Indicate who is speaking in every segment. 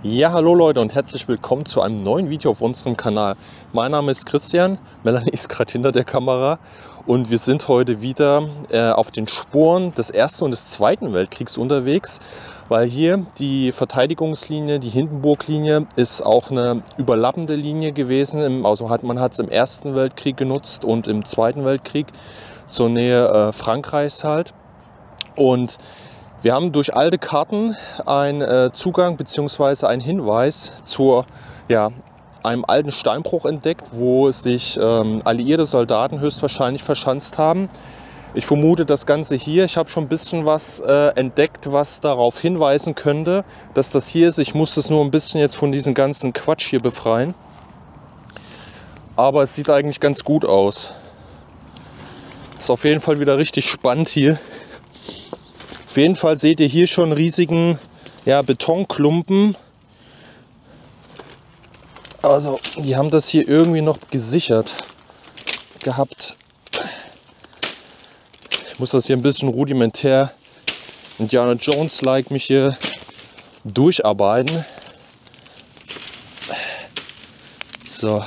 Speaker 1: Ja, hallo Leute und herzlich willkommen zu einem neuen Video auf unserem Kanal. Mein Name ist Christian, Melanie ist gerade hinter der Kamera und wir sind heute wieder auf den Spuren des Ersten und des Zweiten Weltkriegs unterwegs, weil hier die Verteidigungslinie, die Hindenburg-Linie, ist auch eine überlappende Linie gewesen. Also man hat es im Ersten Weltkrieg genutzt und im Zweiten Weltkrieg zur Nähe Frankreichs halt. Und wir haben durch alte Karten einen Zugang bzw. einen Hinweis zu einem alten Steinbruch entdeckt, wo sich alliierte Soldaten höchstwahrscheinlich verschanzt haben. Ich vermute das Ganze hier. Ich habe schon ein bisschen was entdeckt, was darauf hinweisen könnte, dass das hier ist. Ich muss das nur ein bisschen jetzt von diesem ganzen Quatsch hier befreien. Aber es sieht eigentlich ganz gut aus. Ist auf jeden Fall wieder richtig spannend hier. Auf jeden Fall seht ihr hier schon riesigen Betonklumpen. Also die haben das hier irgendwie noch gesichert gehabt. Ich muss das hier ein bisschen rudimentär Indiana Jones-like mich hier durcharbeiten. So.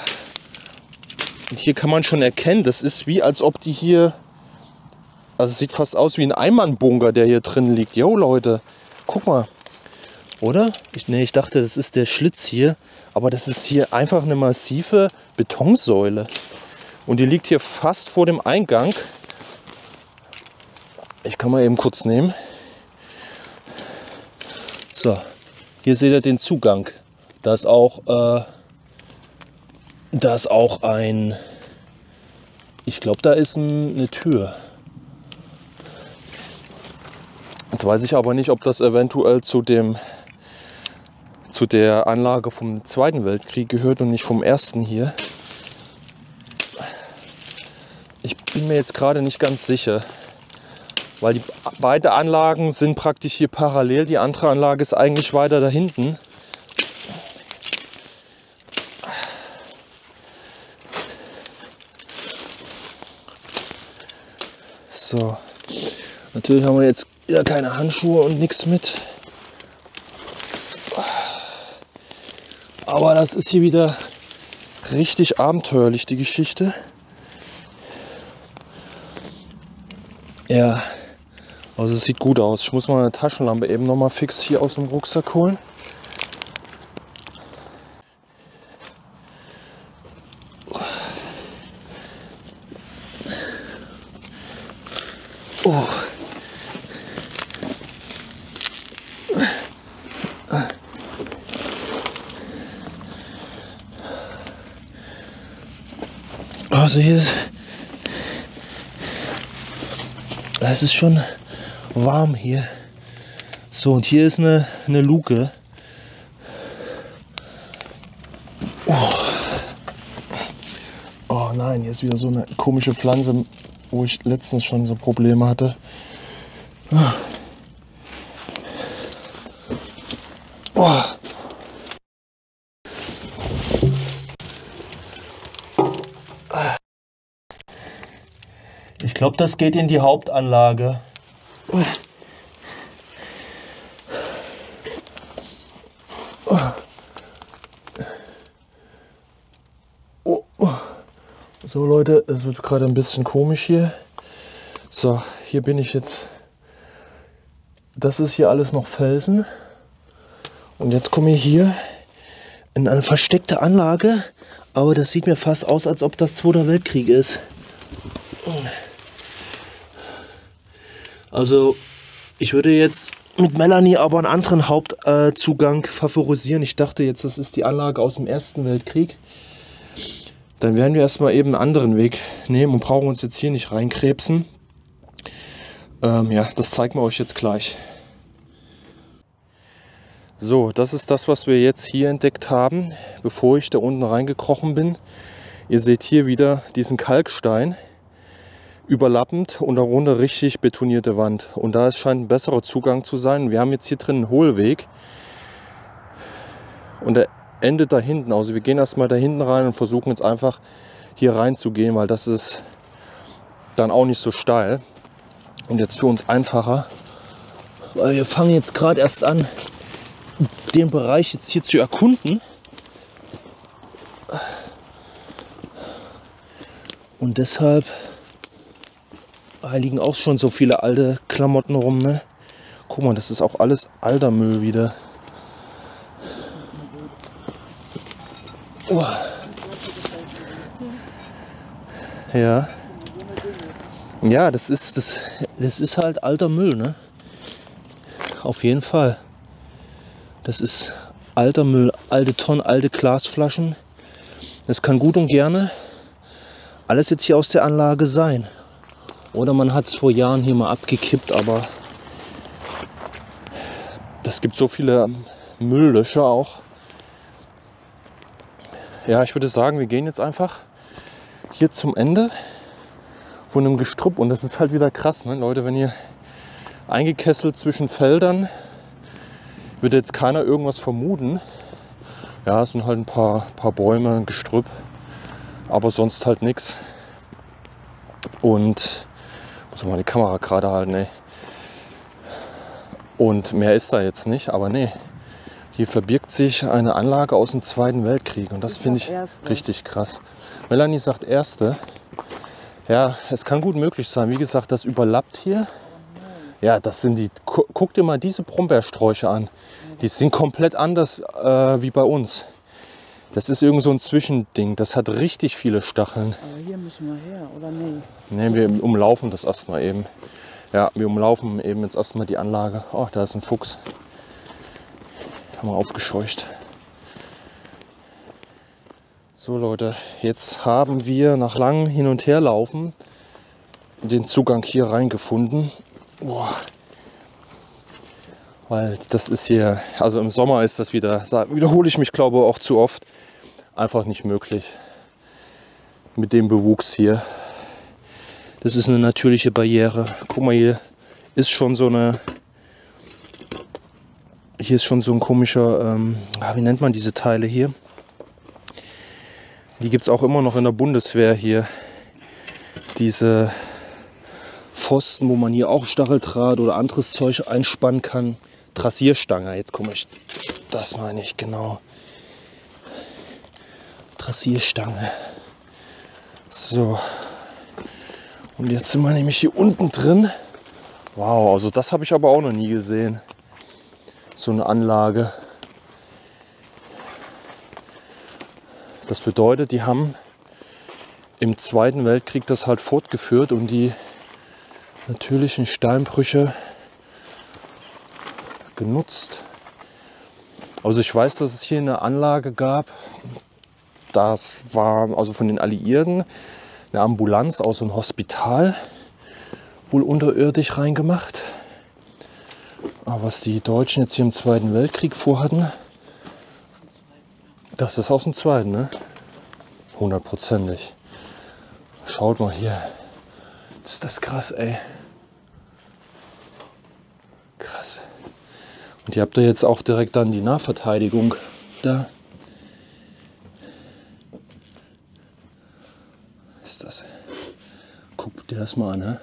Speaker 1: Und hier kann man schon erkennen, das ist wie als ob die hier... Also es sieht fast aus wie ein Einmannbunker, der hier drin liegt. Jo Leute, guck mal. Oder? Ich dachte, das ist der Schlitz hier. Aber das ist hier einfach eine massive Betonsäule. Und die liegt hier fast vor dem Eingang. Ich kann mal eben kurz nehmen. So, hier seht ihr den Zugang. Da ist auch ein... Ich glaube, da ist eine Tür. Jetzt weiß ich aber nicht, ob das eventuell zu der Anlage vom Zweiten Weltkrieg gehört und nicht vom Ersten hier. Ich bin mir jetzt gerade nicht ganz sicher, weil beide Anlagen sind praktisch hier parallel. Die andere Anlage ist eigentlich weiter da hinten. So, natürlich haben wir jetzt ja keine Handschuhe und nichts mit. Aber das ist hier wieder richtig abenteuerlich, die Geschichte. Ja, also es sieht gut aus. Ich muss mal eine Taschenlampe eben noch mal fix hier aus dem Rucksack holen. Oh. Also hier ist, es ist schon warm hier. So, und hier ist eine Luke. Oh nein, hier ist wieder so eine komische Pflanze, wo ich letztens schon so Probleme hatte. Oh. Ich glaube, das geht in die Hauptanlage. So Leute, es wird gerade ein bisschen komisch hier. So, hier bin ich jetzt. Das ist hier alles noch Felsen. Und jetzt komme ich hier in eine versteckte Anlage. Aber das sieht mir fast aus, als ob das Zweiter Weltkrieg ist. Also ich würde jetzt mit Melanie aber einen anderen Hauptzugang favorisieren. Ich dachte jetzt, das ist die Anlage aus dem Ersten Weltkrieg. Dann werden wir erstmal eben einen anderen Weg nehmen und brauchen uns jetzt hier nicht reinkrebsen. Ja, das zeigen wir euch jetzt gleich. So, das ist das, was wir jetzt hier entdeckt haben, bevor ich da unten reingekrochen bin. Ihr seht hier wieder diesen Kalkstein. Überlappend und darunter richtig betonierte Wand. Und da scheint ein besserer Zugang zu sein. Wir haben jetzt hier drin einen Hohlweg. Und der endet da hinten. Also wir gehen erstmal da hinten rein und versuchen jetzt einfach hier reinzugehen, weil das ist dann auch nicht so steil. Und jetzt für uns einfacher. Weil wir fangen jetzt gerade erst an, den Bereich jetzt hier zu erkunden. Und deshalb liegen auch schon so viele alte Klamotten rum, ne? Guck mal, das ist auch alles alter Müll wieder. Oh. Ja. Ja, das ist halt alter Müll, ne? Auf jeden Fall. Das ist alter Müll, alte Tonnen, alte Glasflaschen. Das kann gut und gerne alles jetzt hier aus der Anlage sein. Oder man hat es vor Jahren hier mal abgekippt, aber das gibt so viele Mülllöcher auch. Ja, ich würde sagen, wir gehen jetzt einfach hier zum Ende von einem Gestrüpp. Und das ist halt wieder krass, ne? Leute, wenn ihr eingekesselt zwischen Feldern, würde jetzt keiner irgendwas vermuten. Ja, es sind halt ein paar Bäume, Gestrüpp, aber sonst halt nichts. Und muss mal die Kamera gerade halten, ey. Und mehr ist da jetzt nicht, aber nee. Hier verbirgt sich eine Anlage aus dem Zweiten Weltkrieg und das finde ich richtig krass. Melanie sagt erste. Ja, es kann gut möglich sein. Wie gesagt, das überlappt hier. Ja, das sind die. Guck dir mal diese Brombeersträucher an. Die sind komplett anders wie bei uns. Das ist irgend so ein Zwischending. Das hat richtig viele Stacheln.
Speaker 2: Aber hier müssen wir her, oder nee?
Speaker 1: Ne, wir umlaufen das erstmal eben. Ja, wir umlaufen eben jetzt erstmal die Anlage. Oh, da ist ein Fuchs. Haben wir aufgescheucht. So Leute, jetzt haben wir nach langem Hin- und Herlaufen den Zugang hier reingefunden. Boah. Weil das ist hier, also im Sommer ist das wieder, da wiederhole ich mich glaube auch zu oft, einfach nicht möglich mit dem Bewuchs hier. Das ist eine natürliche Barriere. Guck mal, hier ist schon so eine, hier ist schon so ein komischer, wie nennt man diese Teile hier? Die gibt es auch immer noch in der Bundeswehr hier. Diese Pfosten, wo man hier auch Stacheldraht oder anderes Zeug einspannen kann. Trassierstange, jetzt komme ich, das meine ich genau. Trassierstange. So. Und jetzt sind wir nämlich hier unten drin. Wow, also das habe ich aber auch noch nie gesehen. So eine Anlage. Das bedeutet, die haben im Zweiten Weltkrieg das halt fortgeführt und die natürlichen Steinbrüche genutzt. Also ich weiß, dass es hier eine Anlage gab. Das war also von den Alliierten eine Ambulanz aus einem Hospital, wohl unterirdisch reingemacht. Aber was die Deutschen jetzt hier im Zweiten Weltkrieg vorhatten, das ist aus dem Zweiten, ne? 100%ig. Schaut mal hier. Ist das krass, ey. Krass. Und ihr habt da jetzt auch direkt dann die Nahverteidigung da. Was ist das? Guck dir das mal an, ne?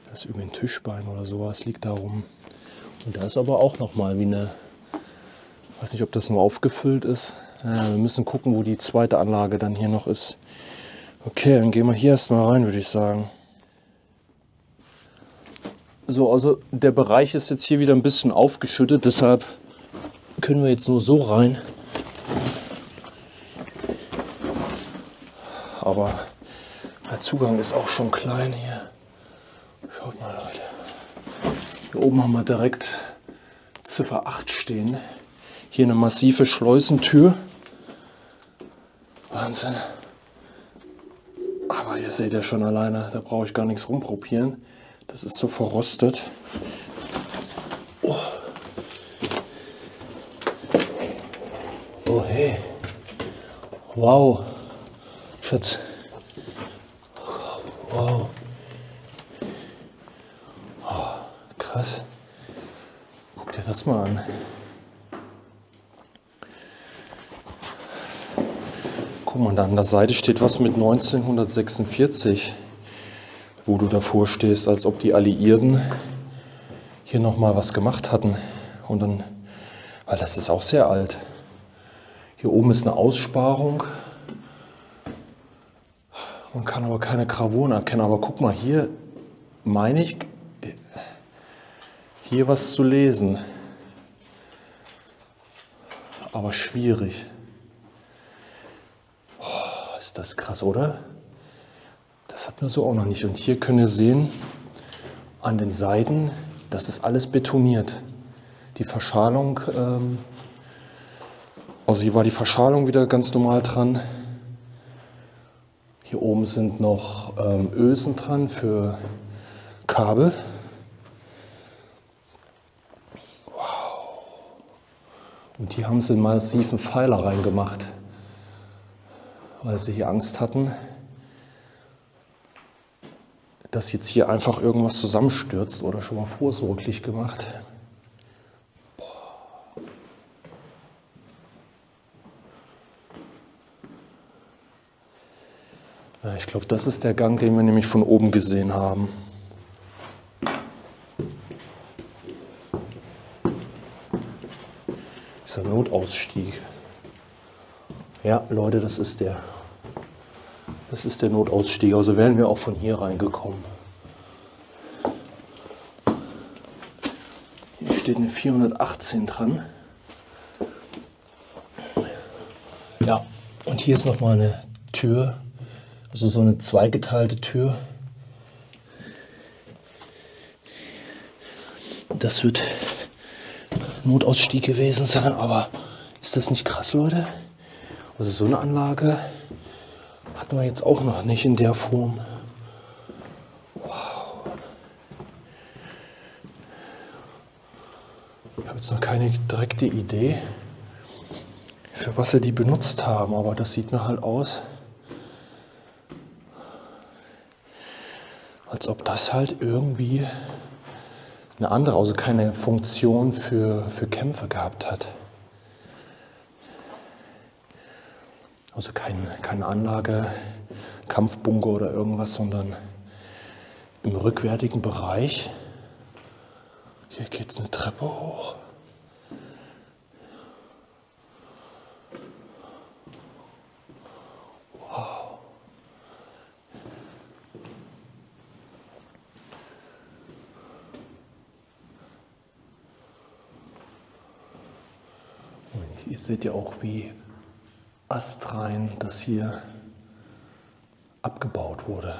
Speaker 1: Das ist irgendwie ein Tischbein oder sowas, liegt da rum. Und da ist aber auch noch mal wie eine, ich weiß nicht, ob das nur aufgefüllt ist. Ja, wir müssen gucken, wo die zweite Anlage dann hier noch ist. Okay, dann gehen wir hier erstmal rein, würde ich sagen. So, also der Bereich ist jetzt hier wieder ein bisschen aufgeschüttet, deshalb können wir jetzt nur so rein. Aber der Zugang ist auch schon klein hier. Schaut mal, Leute. Hier oben haben wir direkt Ziffer 8 stehen. Hier eine massive Schleusentür. Wahnsinn. Aber ihr seht ja schon alleine, da brauche ich gar nichts rumprobieren. Das ist so verrostet. Oh, oh hey. Wow. Schatz. Wow. Krass. Guck dir das mal an. Guck mal, da an der Seite steht was mit 1946, wo du davor stehst, als ob die Alliierten hier nochmal was gemacht hatten. Und dann, weil das ist auch sehr alt. Hier oben ist eine Aussparung. Man kann aber keine Gravuren erkennen. Aber guck mal, hier meine ich, hier was zu lesen. Aber schwierig. Oh, ist das krass, oder? Das hatten wir so auch noch nicht. Und hier könnt ihr sehen, an den Seiten, das ist alles betoniert. Die Verschalung, also hier war die Verschalung wieder ganz normal dran. Hier oben sind noch Ösen dran für Kabel. Wow. Und hier haben sie einen massiven Pfeiler reingemacht, weil sie hier Angst hatten, dass jetzt hier einfach irgendwas zusammenstürzt, oder schon mal vorsorglich gemacht. Ja, ich glaube, das ist der Gang, den wir nämlich von oben gesehen haben. Dieser Notausstieg. Ja, Leute, das ist der. Das ist der Notausstieg. Also wären wir auch von hier reingekommen. Hier steht eine 418 dran. Ja, und hier ist nochmal eine Tür. Also so eine zweigeteilte Tür. Das wird Notausstieg gewesen sein, aber ist das nicht krass, Leute? Also so eine Anlage hatten wir jetzt auch noch nicht in der Form. Wow. Ich habe jetzt noch keine direkte Idee, für was sie die benutzt haben, aber das sieht mir halt aus, als ob das halt irgendwie eine andere, also keine Funktion für Kämpfe gehabt hat. Also keine Anlage, Kampfbunker oder irgendwas, sondern im rückwärtigen Bereich. Hier geht es eine Treppe hoch. Wow. Und hier seht ihr auch, wie astrein das hier abgebaut wurde.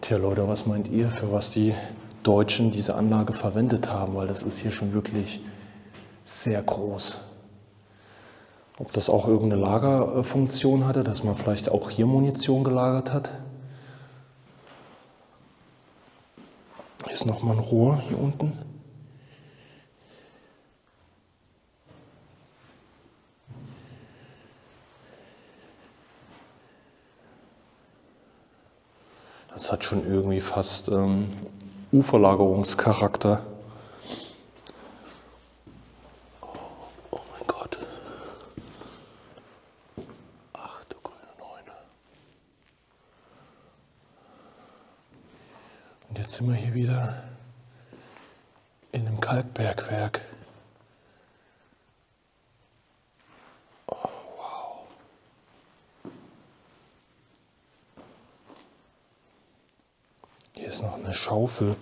Speaker 1: Tja Leute, was meint ihr, für was die Deutschen diese Anlage verwendet haben? Weil das ist hier schon wirklich sehr groß. Ob das auch irgendeine Lagerfunktion hatte, dass man vielleicht auch hier Munition gelagert hat? Hier ist nochmal ein Rohr hier unten. Das hat schon irgendwie fast Uferlagerungscharakter. Oh mein Gott. Ach du grüne Neune. Und jetzt sind wir hier wieder in einem Kalkbergwerk. Oh, wow. Hier ist noch eine Schaufel.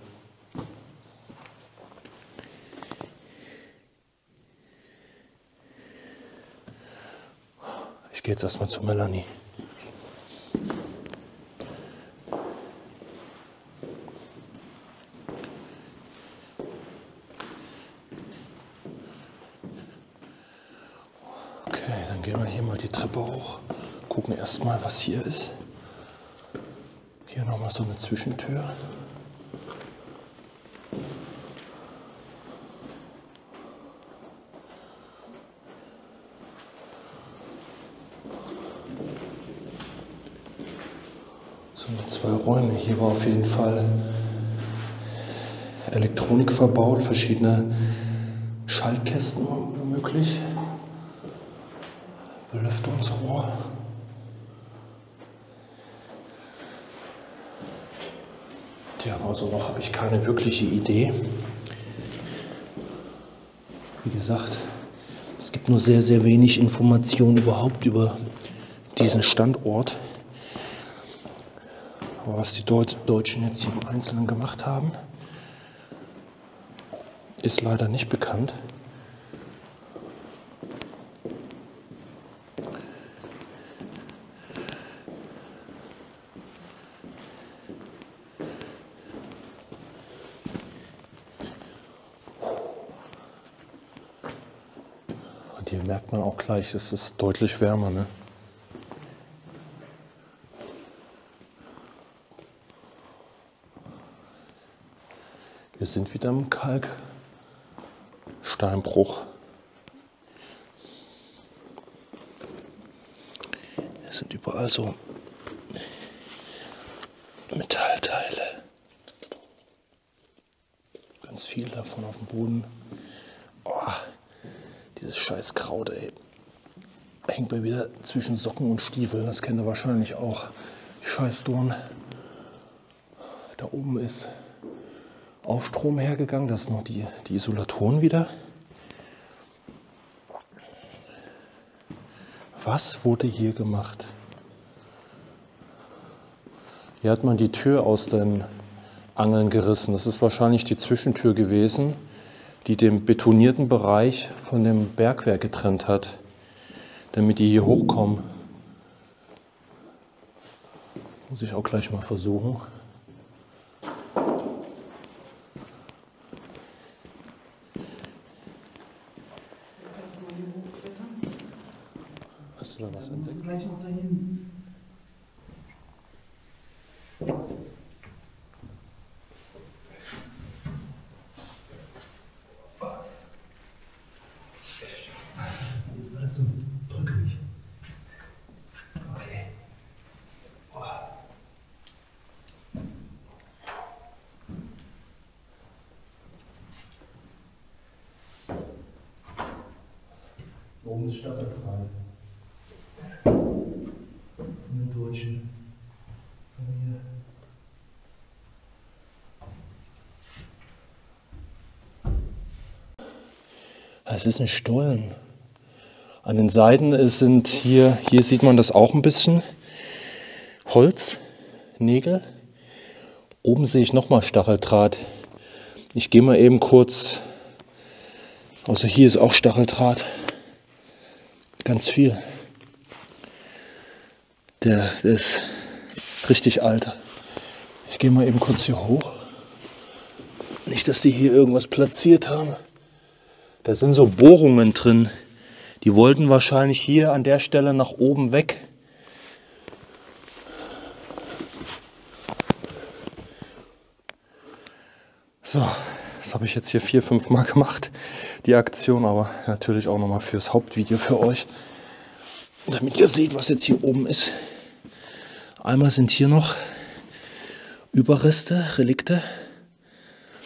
Speaker 1: Ich gehe jetzt erstmal zu Melanie. Okay, dann gehen wir hier mal die Treppe hoch. Gucken erstmal, was hier ist. Hier nochmal so eine Zwischentür. So eine 2 Räume. Hier war auf jeden Fall Elektronik verbaut, verschiedene Schaltkästen möglich. Belüftungsrohr. Tja, also noch habe ich keine wirkliche Idee. Wie gesagt, es gibt nur sehr, sehr wenig Informationen überhaupt über diesen Standort. Aber was die Deutschen jetzt hier im Einzelnen gemacht haben, ist leider nicht bekannt. Und hier merkt man auch gleich, es ist deutlich wärmer, ne? Wir sind wieder im Kalksteinbruch. Es sind überall so Metallteile. Ganz viel davon auf dem Boden. Oh, dieses scheiß Kraut, ey. Hängt mir wieder zwischen Socken und Stiefeln. Das kennt ihr wahrscheinlich auch. Die scheiß Dorn. Da oben ist auch Strom hergegangen. Das sind noch die Isolatoren wieder. Was wurde hier gemacht? Hier hat man die Tür aus den Angeln gerissen. Das ist wahrscheinlich die Zwischentür gewesen, die den betonierten Bereich von dem Bergwerk getrennt hat, damit die hier hochkommen. Muss ich auch gleich mal versuchen. Hast du da was entdeckt?
Speaker 2: Gleich noch dahin.
Speaker 3: Das ist alles so drückelig. Okay. Oben ist Stadtteil. Von den Deutschen. Von hier.
Speaker 1: Es ist ein Stollen. An den Seiten sind hier sieht man das auch ein bisschen. Holz, Nägel. Oben sehe ich nochmal Stacheldraht. Ich gehe mal eben kurz. Also hier ist auch Stacheldraht. Ganz viel. Der ist richtig alt. Ich gehe mal eben kurz hier hoch. Nicht, dass die hier irgendwas platziert haben. Da sind so Bohrungen drin. Die wollten wahrscheinlich hier an der Stelle nach oben weg. So, das habe ich jetzt hier 4-5 Mal gemacht, die Aktion, aber natürlich auch nochmal fürs Hauptvideo für euch, damit ihr seht, was jetzt hier oben ist. Einmal sind hier noch Überreste, Relikte,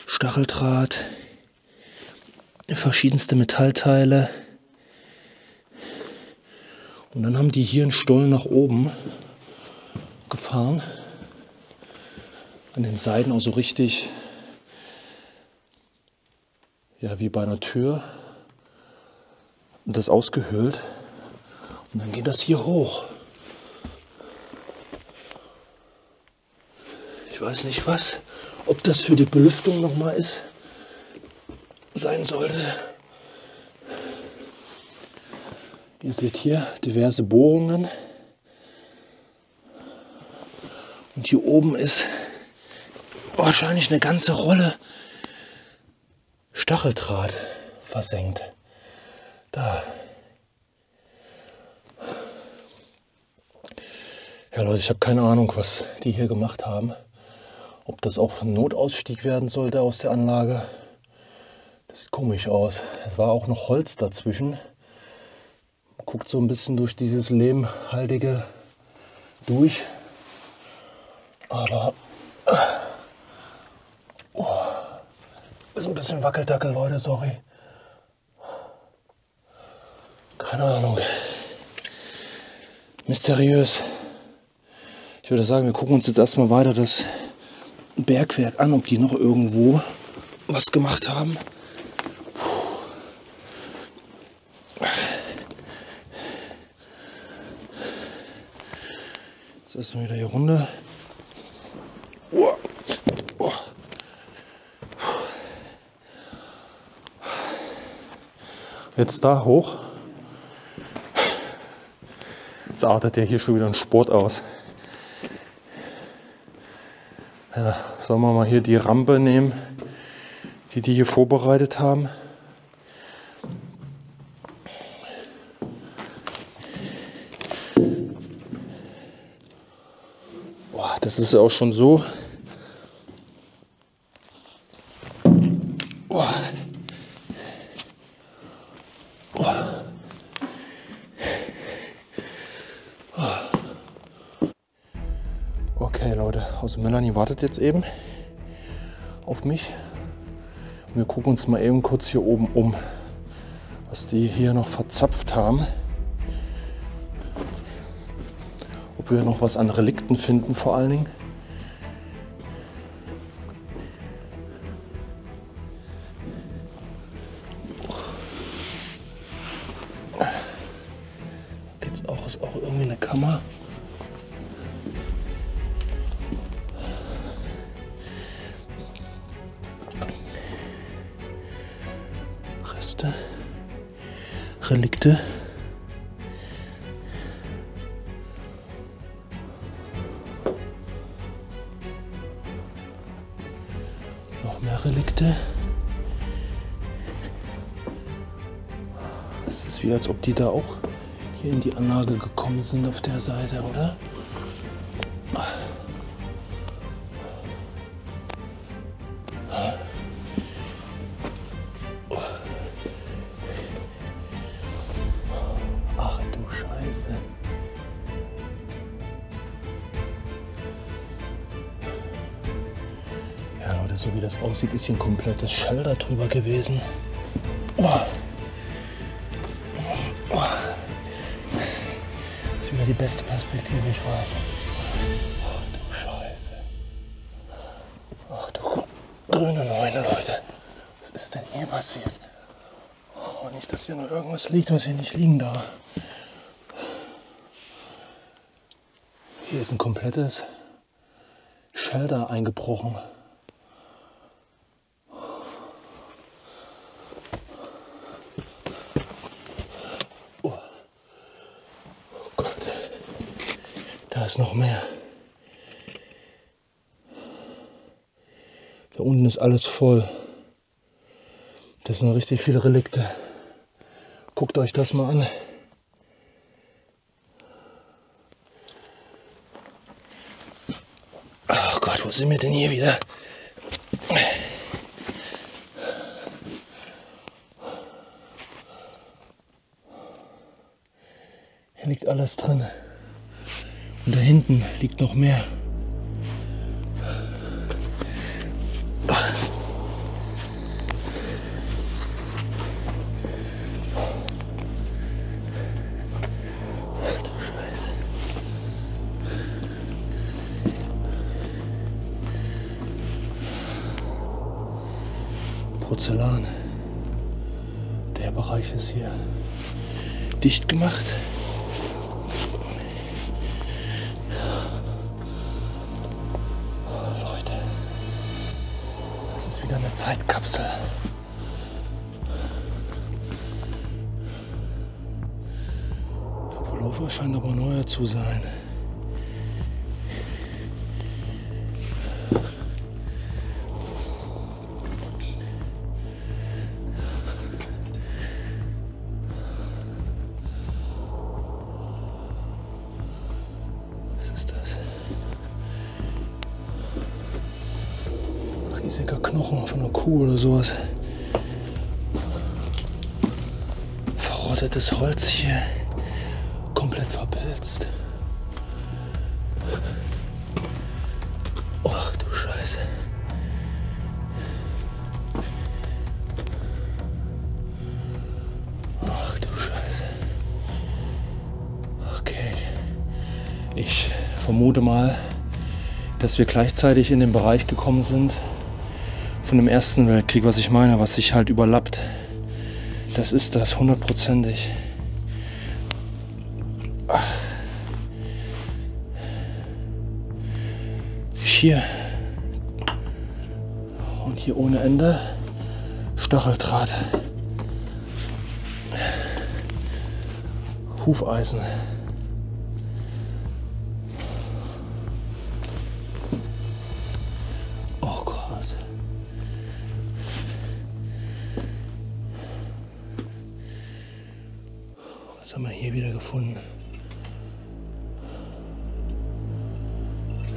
Speaker 1: Stacheldraht, verschiedenste Metallteile. Und dann haben die hier einen Stollen nach oben gefahren. An den Seiten auch so richtig, ja, wie bei einer Tür. Und das ausgehöhlt. Und dann geht das hier hoch. Ich weiß nicht was, ob das für die Belüftung nochmal sein sollte. Ihr seht hier diverse Bohrungen. Und hier oben ist wahrscheinlich eine ganze Rolle Stacheldraht versenkt. Da. Ja Leute, ich habe keine Ahnung, was die hier gemacht haben. Ob das auch ein Notausstieg werden sollte aus der Anlage. Das sieht komisch aus. Es war auch noch Holz dazwischen. Man guckt so ein bisschen durch dieses lehmhaltige durch. Aber ist ein bisschen Wackeldackel, Leute, sorry. Keine Ahnung. mysteriös. Ich würde sagen, wir gucken uns jetzt erstmal weiter das Bergwerk an, ob die noch irgendwo was gemacht haben. Jetzt erstmal wieder hier runter. Jetzt da hoch. Jetzt artet der hier schon wieder ein Sport aus. Ja, sollen wir mal hier die Rampe nehmen, die hier vorbereitet haben. Boah, das ist ja auch schon so. Boah. Boah. Okay Leute, also Melanie wartet jetzt eben auf mich. Und wir gucken uns mal eben kurz hier oben um, was die hier noch verzapft haben. Ob wir noch was an Relikten finden vor allen Dingen. Jetzt auch, ist auch irgendwie eine Kammer. Reste, Relikte. Noch mehr Relikte. Es ist wie als ob die da auch hier in die Anlage gekommen sind auf der Seite, oder? Ach du Scheiße. Ja Leute, so wie das aussieht, ist hier ein komplettes Shelter drüber gewesen. Oh. Oh. Das ist wieder die beste Perspektive, ich weiß. Ach du Scheiße. Ach du grüne Neune, Leute. Was ist denn hier passiert? Oh, nicht, dass hier noch irgendwas liegt, was hier nicht liegen darf. Hier ist ein komplettes Shelter eingebrochen. Oh Gott, da ist noch mehr. Da unten ist alles voll. Das sind richtig viele Relikte. Guckt euch das mal an. Ach Gott, wo sind wir denn hier wieder? Hier liegt alles drin. Und da hinten liegt noch mehr. Porzellan. Der Bereich ist hier dicht gemacht. Oh, Leute, das ist wieder eine Zeitkapsel. Der Pullover scheint aber neuer zu sein. Riesiger Knochen von einer Kuh oder sowas. Verrottetes Holz hier. Komplett verpilzt. Ach du Scheiße. Ach du Scheiße. Okay. Ich vermute mal, dass wir gleichzeitig in den Bereich gekommen sind von dem Ersten Weltkrieg, was ich meine, was sich halt überlappt. Das ist das, 100%ig. Hier. Und hier ohne Ende Stacheldraht. Hufeisen. Oh Gott. Was haben wir hier wieder gefunden?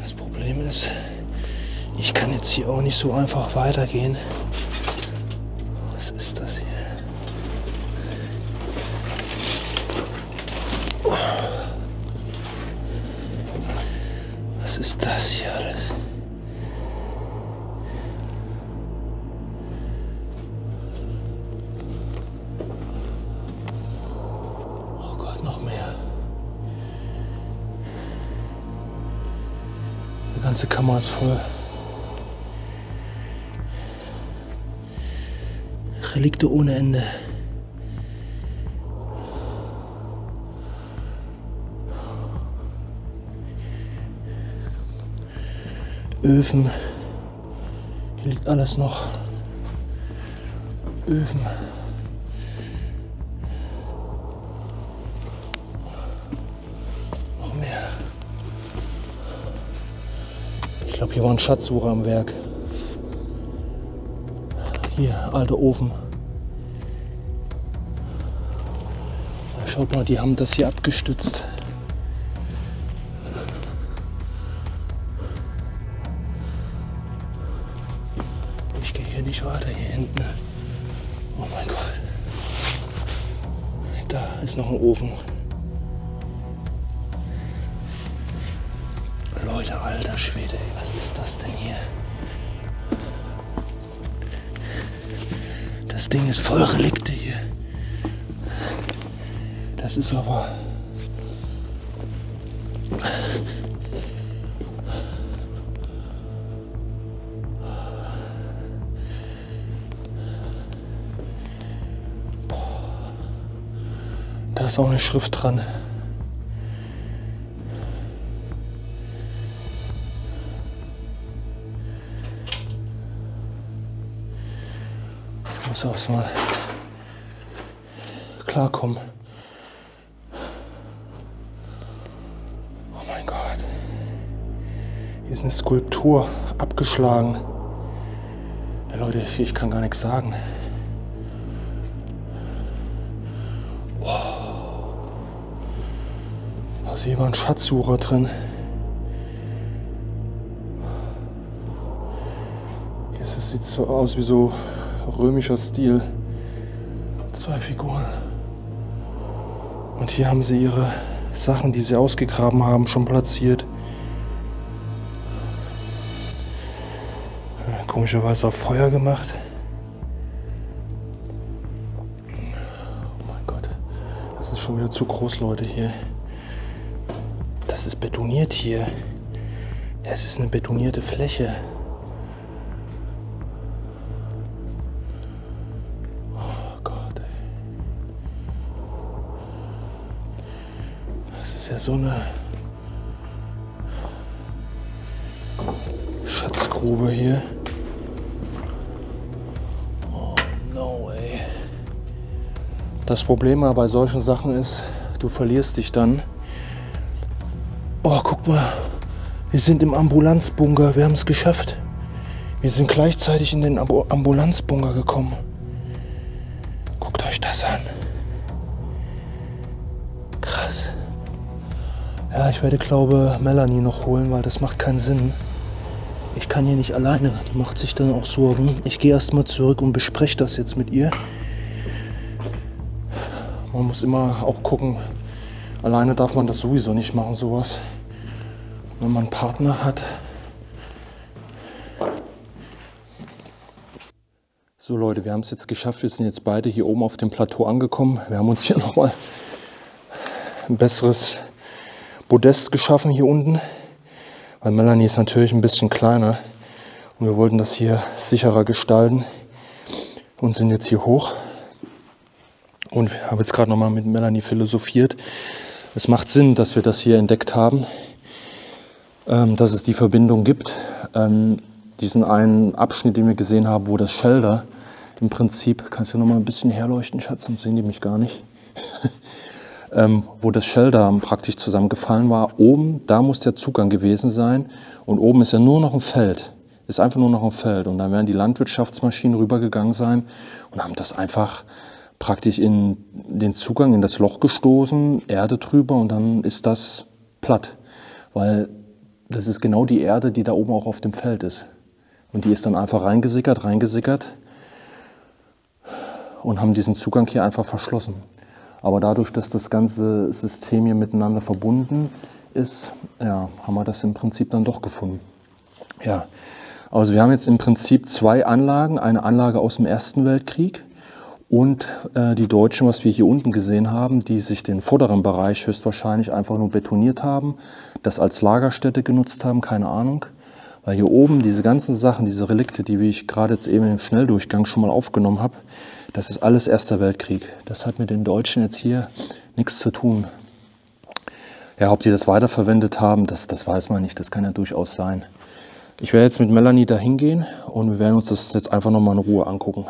Speaker 1: Das Problem ist, ich kann jetzt hier auch nicht so einfach weitergehen. Was ist das hier? Was ist das hier alles? Oh Gott, noch mehr. Die ganze Kammer ist voll. Relikte ohne Ende. Öfen. Hier liegt alles noch. Öfen. Noch mehr. Ich glaube, hier war ein Schatzsucher am Werk. Hier, alter Ofen. Schaut mal, die haben das hier abgestützt. Ich gehe hier nicht weiter, hier hinten. Oh mein Gott. Da ist noch ein Ofen. Leute, alter Schwede, ey, was ist das denn hier? Das Ding ist voll Relikte hier. Das ist aber... Da ist auch eine Schrift dran. Ich muss auch mal klarkommen. Oh mein Gott. Hier ist eine Skulptur abgeschlagen. Ja, Leute, ich kann gar nichts sagen. Also hier war ein Schatzsucher drin. Hier sieht so aus wie so römischer Stil. 2 Figuren. Und hier haben sie ihre Sachen, die sie ausgegraben haben, schon platziert. Komischerweise auf Feuer gemacht. Oh mein Gott. Das ist schon wieder zu groß, Leute, hier. Das ist betoniert hier. Das ist eine betonierte Fläche. Oh Gott, ey. Das ist ja so eine Schatzgrube hier. Oh no, ey. Das Problem bei solchen Sachen ist, du verlierst dich dann. Oh, guck mal, wir sind im Ambulanzbunker, wir haben es geschafft. Wir sind gleichzeitig in den Ambulanzbunker gekommen. Guckt euch das an. Krass. Ja, ich werde, glaube ich, Melanie noch holen, weil das macht keinen Sinn. Ich kann hier nicht alleine, die macht sich dann auch Sorgen. Ich gehe erstmal zurück und bespreche das jetzt mit ihr. Man muss immer auch gucken, alleine darf man das sowieso nicht machen, sowas. Wenn man einen Partner hat. So Leute, wir haben es jetzt geschafft. Wir sind jetzt beide hier oben auf dem Plateau angekommen. Wir haben uns hier nochmal ein besseres Podest geschaffen hier unten, weil Melanie ist natürlich ein bisschen kleiner und wir wollten das hier sicherer gestalten und sind jetzt hier hoch. Und ich habe jetzt gerade nochmal mit Melanie philosophiert. Es macht Sinn, dass wir das hier entdeckt haben, dass es die Verbindung gibt. Diesen einen Abschnitt, den wir gesehen haben, wo das Shelter im Prinzip, kannst du noch mal ein bisschen herleuchten, Schatz, sonst sehen die mich gar nicht, wo das Shelter praktisch zusammengefallen war. Oben, da muss der Zugang gewesen sein und oben ist ja nur noch ein Feld, ist einfach nur noch ein Feld und dann werden die Landwirtschaftsmaschinen rübergegangen sein und haben das einfach praktisch in den Zugang, in das Loch gestoßen, Erde drüber und dann ist das platt, weil das ist genau die Erde, die da oben auch auf dem Feld ist. Und die ist dann einfach reingesickert und haben diesen Zugang hier einfach verschlossen. Aber dadurch, dass das ganze System hier miteinander verbunden ist, ja, haben wir das im Prinzip dann doch gefunden. Ja, also wir haben jetzt im Prinzip zwei Anlagen. Eine Anlage aus dem Ersten Weltkrieg und die Deutschen, was wir hier unten gesehen haben, die sich den vorderen Bereich höchstwahrscheinlich einfach nur betoniert haben, das als Lagerstätte genutzt haben, keine Ahnung. Weil hier oben diese ganzen Sachen, diese Relikte, die wie ich gerade jetzt eben im Schnelldurchgang schon mal aufgenommen habe, das ist alles Erster Weltkrieg. Das hat mit den Deutschen jetzt hier nichts zu tun. Ja, ob die das weiterverwendet haben, das weiß man nicht. Das kann ja durchaus sein. Ich werde jetzt mit Melanie da hingehen und wir werden uns das jetzt einfach nochmal in Ruhe angucken.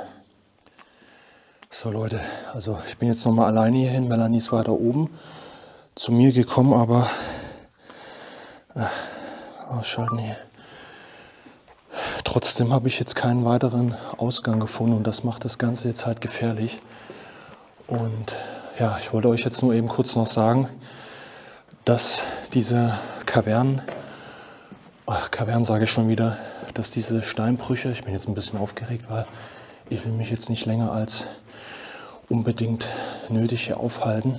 Speaker 1: So Leute, also ich bin jetzt nochmal alleine hierhin. Melanie ist weiter oben zu mir gekommen, aber ausschalten hier. Trotzdem habe ich jetzt keinen weiteren Ausgang gefunden und das macht das Ganze jetzt halt gefährlich. Und ja, ich wollte euch jetzt nur eben kurz noch sagen, dass diese Kavernen sage ich schon wieder, dass diese Steinbrüche, ich bin jetzt ein bisschen aufgeregt, weil ich will mich jetzt nicht länger als unbedingt nötig hier aufhalten.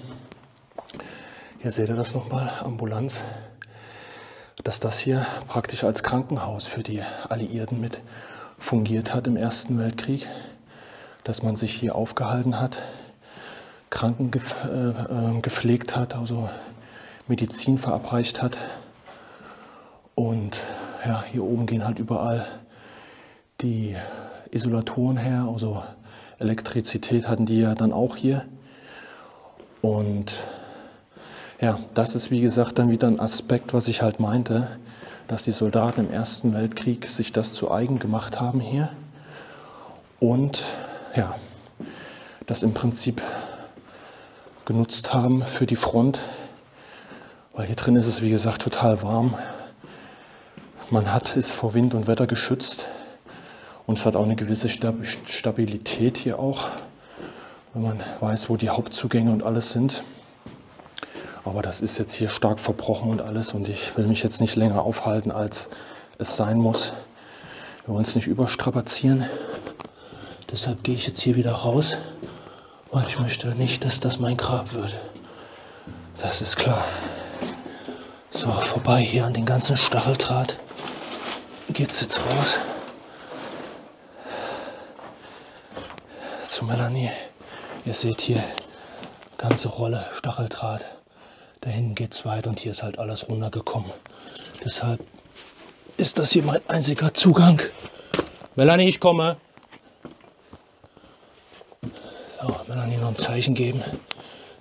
Speaker 1: Hier seht ihr das nochmal, Ambulanz. Dass das hier praktisch als Krankenhaus für die Alliierten mit fungiert hat im Ersten Weltkrieg, dass man sich hier aufgehalten hat, Kranken gepflegt hat, also Medizin verabreicht hat. Und ja, hier oben gehen halt überall die Isolatoren her, also Elektrizität hatten die ja dann auch hier. Und ja, das ist wie gesagt dann wieder ein Aspekt, was ich halt meinte, dass die Soldaten im Ersten Weltkrieg sich das zu eigen gemacht haben hier und ja, das im Prinzip genutzt haben für die Front, weil hier drin ist es wie gesagt total warm. Man ist vor Wind und Wetter geschützt und es hat auch eine gewisse Stabilität hier auch, wenn man weiß, wo die Hauptzugänge und alles sind. Aber das ist jetzt hier stark verbrochen und alles und ich will mich jetzt nicht länger aufhalten, als es sein muss. Wir wollen es nicht überstrapazieren. Deshalb gehe ich jetzt hier wieder raus, weil ich möchte nicht, dass das mein Grab wird. Das ist klar. So, vorbei hier an den ganzen Stacheldraht geht's jetzt raus. Zu Melanie. Ihr seht hier, ganze Rolle Stacheldraht. Da hinten geht es weit und hier ist halt alles runtergekommen. Deshalb ist das hier mein einziger Zugang. Melanie, ich komme. So, Melanie noch ein Zeichen geben,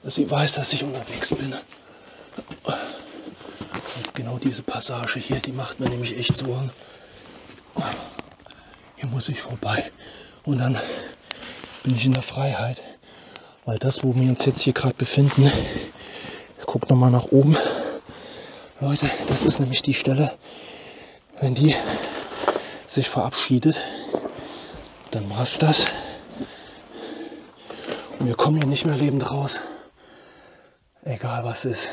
Speaker 1: dass sie weiß, dass ich unterwegs bin. Und genau diese Passage hier, die macht mir nämlich echt Sorgen. Hier muss ich vorbei. Und dann bin ich in der Freiheit. Weil das, wo wir uns jetzt hier gerade befinden, guckt nochmal nach oben. Leute, das ist nämlich die Stelle, wenn die sich verabschiedet, dann war's das. Und wir kommen hier nicht mehr lebend raus. Egal was ist.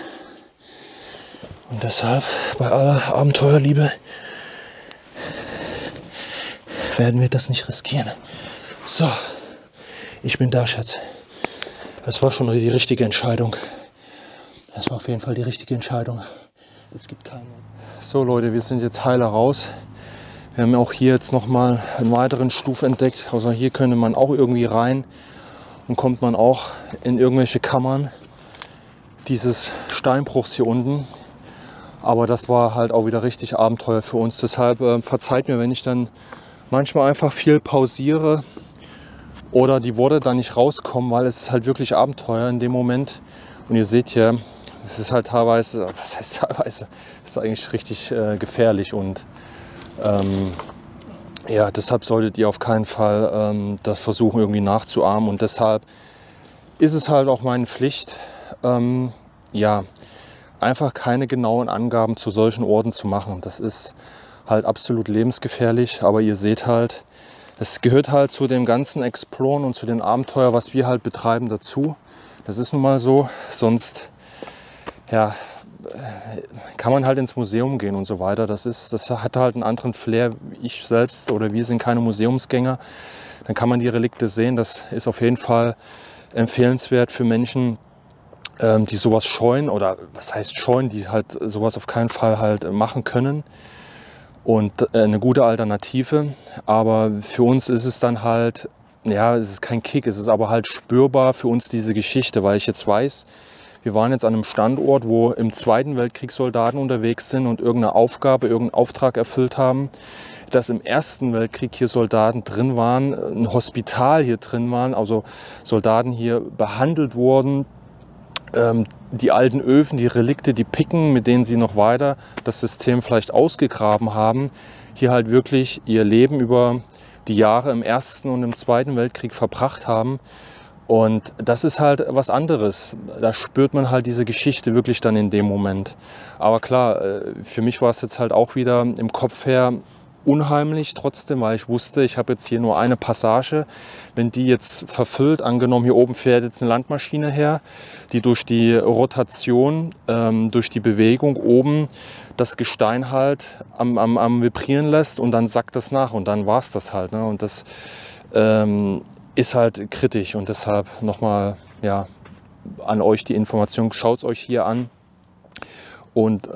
Speaker 1: Und deshalb, bei aller Abenteuerliebe, werden wir das nicht riskieren. So, ich bin da, Schatz. Das war schon die richtige Entscheidung. Das war auf jeden Fall die richtige Entscheidung. Es gibt keine. So Leute, wir sind jetzt heile raus. Wir haben auch hier jetzt nochmal einen weiteren Stuf entdeckt. Also hier könnte man auch irgendwie rein und kommt man auch in irgendwelche Kammern dieses Steinbruchs hier unten. Aber das war halt auch wieder richtig Abenteuer für uns. Deshalb verzeiht mir, wenn ich dann manchmal einfach viel pausiere oder die Worte dann nicht rauskommen, weil es ist halt wirklich Abenteuer in dem Moment. Und ihr seht hier, es ist halt teilweise, was heißt teilweise, es ist eigentlich richtig gefährlich. Und ja, deshalb solltet ihr auf keinen Fall das versuchen irgendwie nachzuahmen. Und deshalb ist es halt auch meine Pflicht, ja, einfach keine genauen Angaben zu solchen Orten zu machen. Das ist halt absolut lebensgefährlich, aber ihr seht halt, es gehört halt zu dem ganzen Exploren und zu den Abenteuern, was wir halt betreiben, dazu. Das ist nun mal so, sonst ja, kann man halt ins Museum gehen und so weiter. Das hat halt einen anderen Flair. Ich selbst oder wir sind keine Museumsgänger. Dann kann man die Relikte sehen. Das ist auf jeden Fall empfehlenswert für Menschen, die sowas scheuen, oder was heißt scheuen, die halt sowas auf keinen Fall halt machen können. Und eine gute Alternative. Aber für uns ist es dann halt, ja, es ist kein Kick, es ist aber halt spürbar für uns diese Geschichte, weil ich jetzt weiß, wir waren jetzt an einem Standort, wo im Zweiten Weltkrieg Soldaten unterwegs sind und irgendeine Aufgabe, irgendeinen Auftrag erfüllt haben. Dass im Ersten Weltkrieg hier Soldaten drin waren, ein Hospital hier drin waren, also Soldaten hier behandelt wurden. Die alten Öfen, die Relikte, die Picken, mit denen sie noch weiter das System vielleicht ausgegraben haben, hier halt wirklich ihr Leben über die Jahre im Ersten und im Zweiten Weltkrieg verbracht haben. Und das ist halt was anderes. Da spürt man halt diese Geschichte wirklich dann in dem Moment. Aber klar, für mich war es jetzt halt auch wieder im Kopf her unheimlich trotzdem, weil ich wusste, ich habe jetzt hier nur eine Passage. Wenn die jetzt verfüllt, angenommen hier oben fährt jetzt eine Landmaschine her, die durch die Rotation, durch die Bewegung oben das Gestein halt am Vibrieren lässt und dann sackt das nach und dann war es das halt. Ne? Und das ist halt kritisch und deshalb nochmal ja, an euch die Information, schaut es euch hier an. Und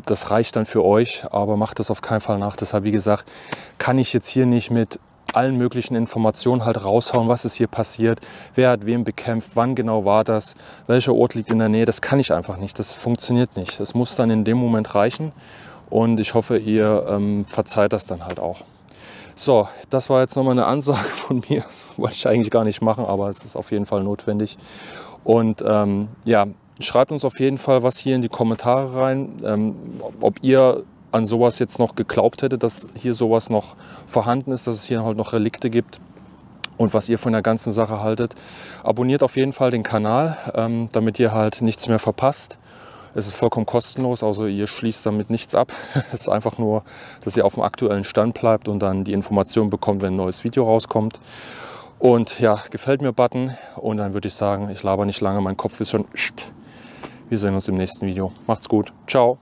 Speaker 1: das reicht dann für euch, aber macht das auf keinen Fall nach. Deshalb, wie gesagt, kann ich jetzt hier nicht mit allen möglichen Informationen halt raushauen, was ist hier passiert, wer hat wen bekämpft, wann genau war das, welcher Ort liegt in der Nähe. Das kann ich einfach nicht, das funktioniert nicht. Es muss dann in dem Moment reichen und ich hoffe, ihr verzeiht das dann halt auch. So, das war jetzt nochmal eine Ansage von mir. Das wollte ich eigentlich gar nicht machen, aber es ist auf jeden Fall notwendig. Und ja, schreibt uns auf jeden Fall was hier in die Kommentare rein, ob ihr an sowas jetzt noch geglaubt hättet, dass hier sowas noch vorhanden ist, dass es hier halt noch Relikte gibt und was ihr von der ganzen Sache haltet. Abonniert auf jeden Fall den Kanal, damit ihr halt nichts mehr verpasst. Es ist vollkommen kostenlos, also ihr schließt damit nichts ab. Es ist einfach nur, dass ihr auf dem aktuellen Stand bleibt und dann die Information bekommt, wenn ein neues Video rauskommt. Und ja, gefällt mir Button und dann würde ich sagen, ich laber nicht lange, mein Kopf ist schon... Wir sehen uns im nächsten Video. Macht's gut. Ciao.